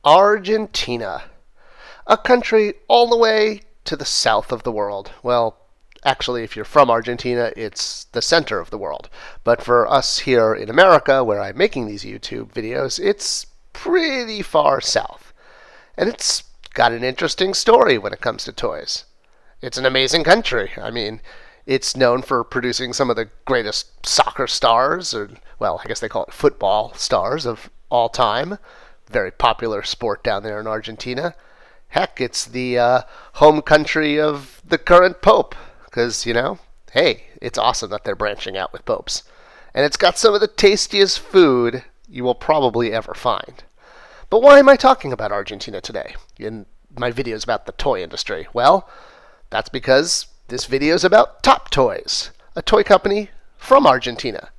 Argentina, a country all the way to the south of the world. Well, actually, if you're from Argentina, it's the center of the world. But for us here in America, where I'm making these YouTube videos, it's pretty far south. And it's got an interesting story when it comes to toys. It's an amazing country. I mean, it's known for producing some of the greatest soccer stars, or, well, I guess they call it football stars of all time. Very popular sport down there in Argentina. Heck, it's the home country of the current pope. Because, hey, it's awesome that they're branching out with popes. And it's got some of the tastiest food you will probably ever find. But why am I talking about Argentina today in my videos about the toy industry? Well, that's because this video is about Top Toys, a toy company from Argentina.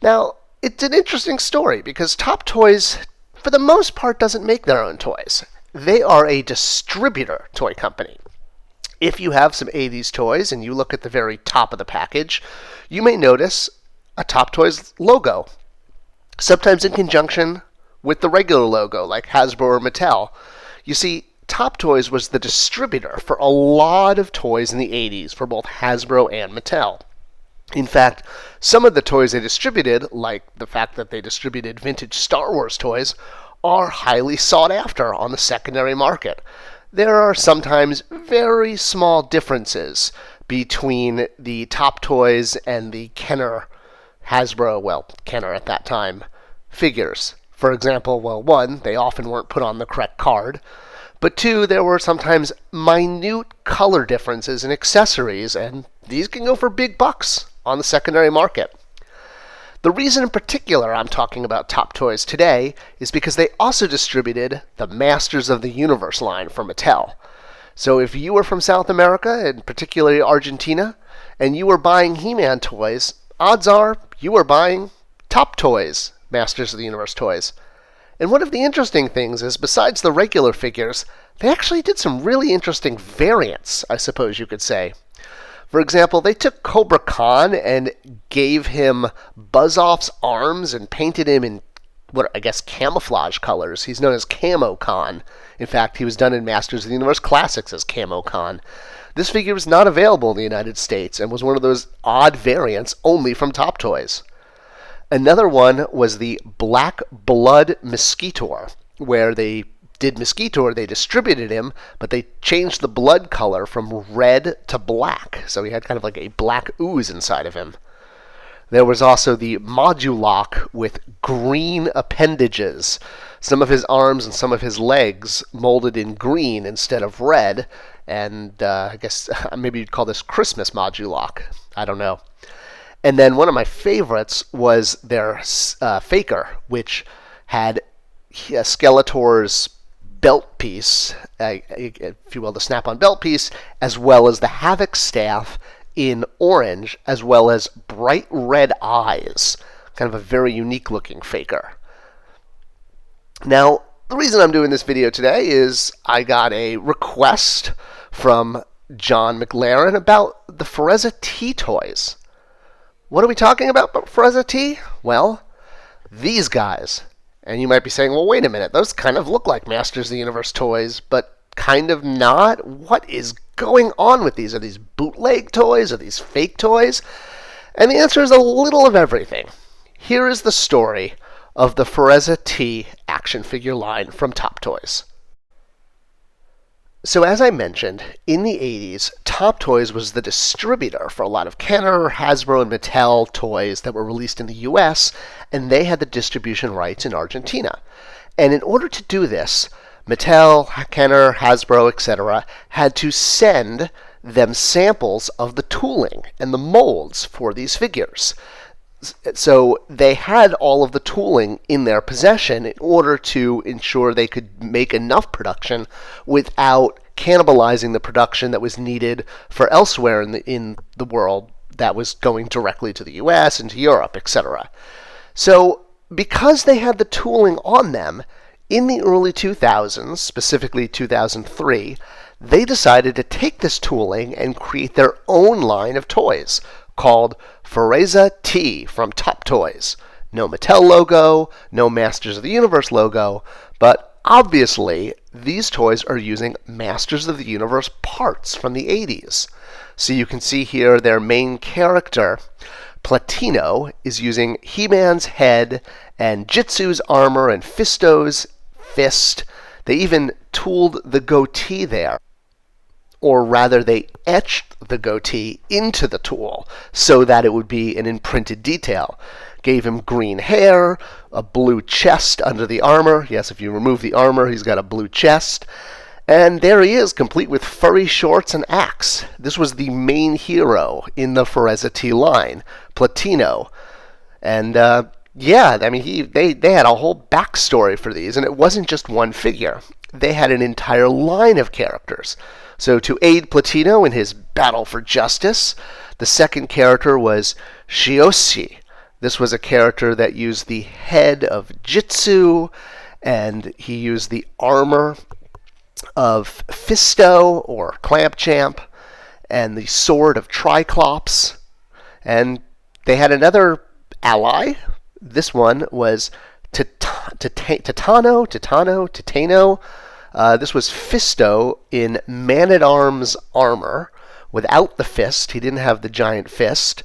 Now, it's an interesting story because Top Toys, for the most part, doesn't make their own toys. They are a distributor toy company. If you have some 80s toys and you look at the very top of the package, you may notice a Top Toys logo, sometimes in conjunction with the regular logo like Hasbro or Mattel. You see, Top Toys was the distributor for a lot of toys in the 80s for both Hasbro and Mattel. In fact, some of the toys they distributed, like the fact that they distributed vintage Star Wars toys, are highly sought after on the secondary market. There are sometimes very small differences between the Top Toys and the Kenner Hasbro, well, Kenner at that time, figures. For example, well, one, they often weren't put on the correct card, but two, there were sometimes minute color differences in accessories, and these can go for big bucks on the secondary market. The reason in particular I'm talking about Top Toys today is because they also distributed the Masters of the Universe line from Mattel. So if you were from South America, and particularly Argentina, and you were buying He-Man toys, odds are you were buying Top Toys Masters of the Universe toys. And one of the interesting things is, besides the regular figures, they actually did some really interesting variants, I suppose you could say. For example, they took Cobra Khan and gave him Buzz-Off's arms and painted him in, what I guess, camouflage colors. He's known as Camo Khan. In fact, he was done in Masters of the Universe Classics as Camo Khan. This figure was not available in the United States and was one of those odd variants only from Top Toys. Another one was the Black Blood Mosquitor, where they did Mosquitor, they distributed him, but they changed the blood color from red to black, so he had kind of like a black ooze inside of him. There was also the MOTUC with green appendages, some of his arms and some of his legs molded in green instead of red, and I guess maybe you'd call this Christmas MOTUC, I don't know. And then one of my favorites was their Faker, which had Skeletor's belt piece, if you will, the snap-on belt piece, as well as the Havoc staff in orange, as well as bright red eyes. Kind of a very unique-looking Faker. Now, the reason I'm doing this video today is I got a request from John McLaren about the Foreza T toys. What are we talking about Foreza T? Well, these guys. And you might be saying, well, wait a minute, those kind of look like Masters of the Universe toys, but kind of not? What is going on with these? Are these bootleg toys? Are these fake toys? And the answer is a little of everything. Here is the story of the Foreza T action figure line from Top Toys. So as I mentioned, in the 80s, Top Toys was the distributor for a lot of Kenner, Hasbro, and Mattel toys that were released in the US, and they had the distribution rights in Argentina. And in order to do this, Mattel, Kenner, Hasbro, etc. had to send them samples of the tooling and the molds for these figures. So they had all of the tooling in their possession in order to ensure they could make enough production without cannibalizing the production that was needed for elsewhere in the world that was going directly to the US and to Europe, etc. So because they had the tooling on them, in the early 2000s, specifically 2003, they decided to take this tooling and create their own line of toys called Foreza T from Top Toys. No Mattel logo, no Masters of the Universe logo, but obviously, these toys are using Masters of the Universe parts from the 80s. So you can see here their main character, Platino, is using He-Man's head and Jitsu's armor and Fisto's fist. They even tooled the goatee there. Or rather, they etched the goatee into the tool so that it would be an imprinted detail. Gave him green hair, a blue chest under the armor. Yes, if you remove the armor, he's got a blue chest. And there he is, complete with furry shorts and axe. This was the main hero in the Ferezzi line, Platino. And yeah, I mean, they had a whole backstory for these, and it wasn't just one figure. They had an entire line of characters. So to aid Platino in his battle for justice, the second character was Shioshi. This was a character that used the head of Jitsu, and he used the armor of Fisto, or Clamp-Champ, and the sword of Triclops. And they had another ally. This one was Titano. This was Fisto in Man-at-Arms armor without the fist. He didn't have the giant fist.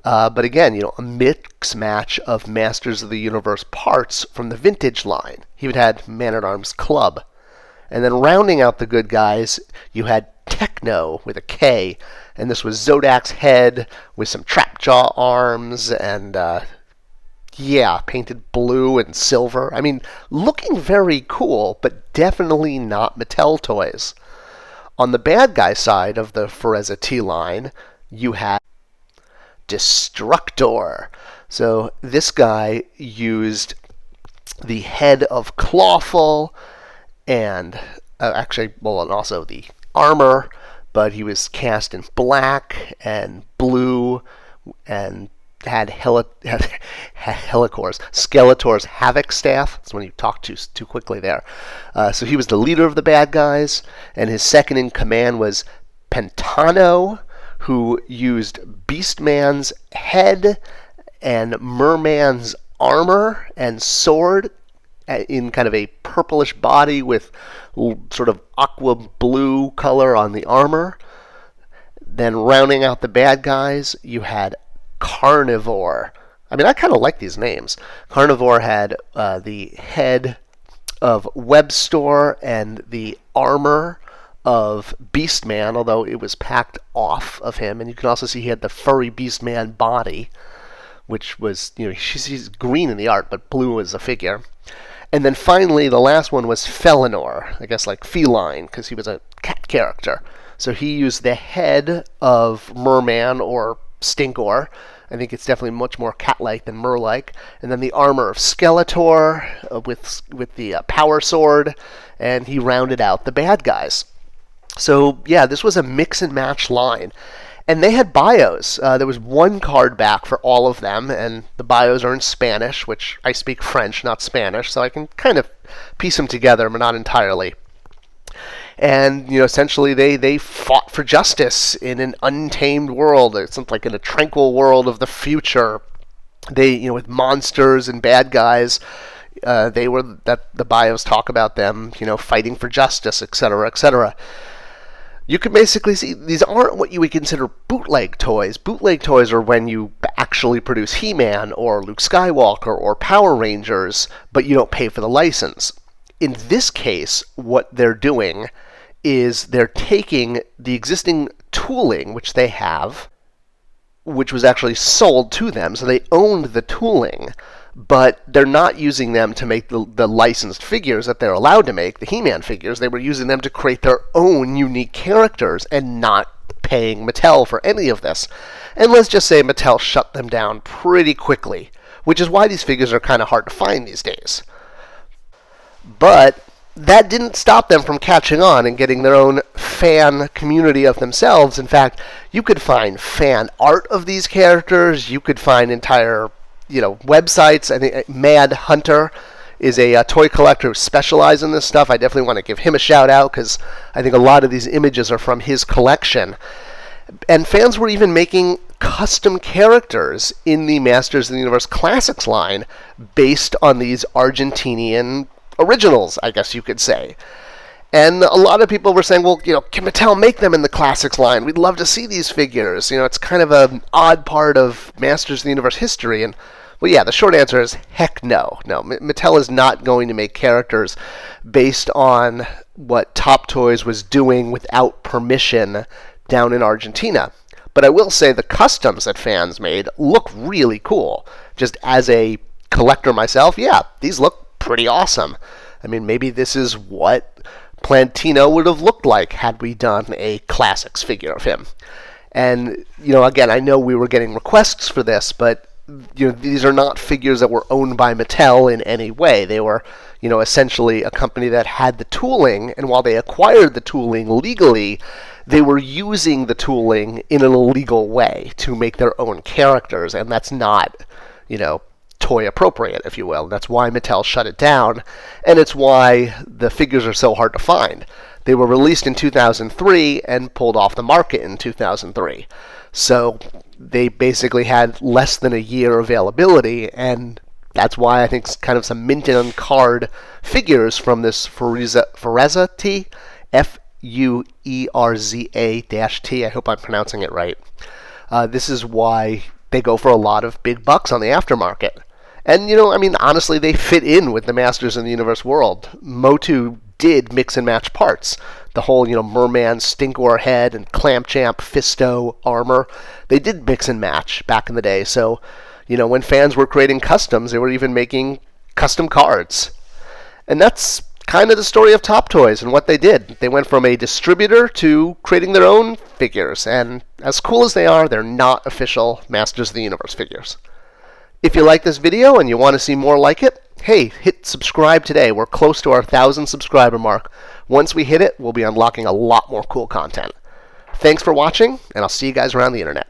But again, a mix match of Masters of the Universe parts from the vintage line. He would had Man-at-Arms club. And then rounding out the good guys, you had Techno with a K. And this was Zodak's head with some Trapjaw arms and painted blue and silver. I mean, looking very cool, but definitely not Mattel toys. On the bad guy side of the Ferezzi line, you had Destructor. So this guy used the head of Clawful and and also the armor, but he was cast in black and blue and had Skeletor's Havoc staff. That's when you talk too quickly there. So he was the leader of the bad guys, and his second in command was Pentano, who used Beastman's head and Merman's armor and sword in kind of a purplish body with sort of aqua blue color on the armor. Then rounding out the bad guys, you had Carnivore. I mean, I kind of like these names. Carnivore had the head of Webstore and the armor of Beastman, although it was packed off of him. And you can also see he had the furry Beastman body, which was, she's green in the art, but blue as a figure. And then finally, the last one was Felinor, I guess like feline, because he was a cat character. So he used the head of Merman or Stinkor. I think it's definitely much more cat-like than Mer-like. And then the armor of Skeletor with the power sword, and he rounded out the bad guys. So yeah, this was a mix and match line. And they had bios. There was one card back for all of them, and the bios are in Spanish, which I speak French, not Spanish, so I can kind of piece them together, but not entirely. And, essentially they fought for justice in an untamed world. It's like in a tranquil world of the future. They, with monsters and bad guys, the bios talk about them, fighting for justice, etc., etc. You can basically see these aren't what you would consider bootleg toys. Bootleg toys are when you actually produce He-Man or Luke Skywalker or Power Rangers, but you don't pay for the license. In this case, what they're doing is they're taking the existing tooling, which they have, which was actually sold to them, so they owned the tooling, but they're not using them to make the licensed figures that they're allowed to make, the He-Man figures. They were using them to create their own unique characters and not paying Mattel for any of this. And let's just say Mattel shut them down pretty quickly, which is why these figures are kind of hard to find these days. But that didn't stop them from catching on and getting their own fan community of themselves. In fact, you could find fan art of these characters. You could find entire websites. I think Mad Hunter is a toy collector who specializes in this stuff. I definitely want to give him a shout out because I think a lot of these images are from his collection. And fans were even making custom characters in the Masters of the Universe Classics line based on these Argentinian originals, I guess you could say. And a lot of people were saying, well, can Mattel make them in the Classics line? We'd love to see these figures. It's kind of an odd part of Masters of the Universe history. And, well, yeah, the short answer is heck no. No, Mattel is not going to make characters based on what Top Toys was doing without permission down in Argentina. But I will say the customs that fans made look really cool. Just as a collector myself, yeah, these look pretty awesome. I mean, maybe this is what Plantino would have looked like had we done a Classics figure of him. And, again, I know we were getting requests for this, but these are not figures that were owned by Mattel in any way. They were, essentially a company that had the tooling, and while they acquired the tooling legally, they were using the tooling in an illegal way to make their own characters, and that's not, toy appropriate, if you will. That's why Mattel shut it down, and it's why the figures are so hard to find. They were released in 2003 and pulled off the market in 2003. So they basically had less than a year availability, and that's why I think kind of some mint on card figures from this Fuerza T, Fuerza-T. I hope I'm pronouncing it right. This is why they go for a lot of big bucks on the aftermarket. And, honestly, they fit in with the Masters in the Universe world. MOTUC did mix and match parts. The whole, Merman, Stinkor head, and Clamp-Champ, Fisto armor, they did mix and match back in the day. So, when fans were creating customs, they were even making custom cards. And that's kind of the story of Top Toys and what they did. They went from a distributor to creating their own figures. And as cool as they are, they're not official Masters of the Universe figures. If you like this video and you want to see more like it, hey, hit subscribe today. We're close to our 1,000 subscriber mark. Once we hit it, we'll be unlocking a lot more cool content. Thanks for watching, and I'll see you guys around the internet.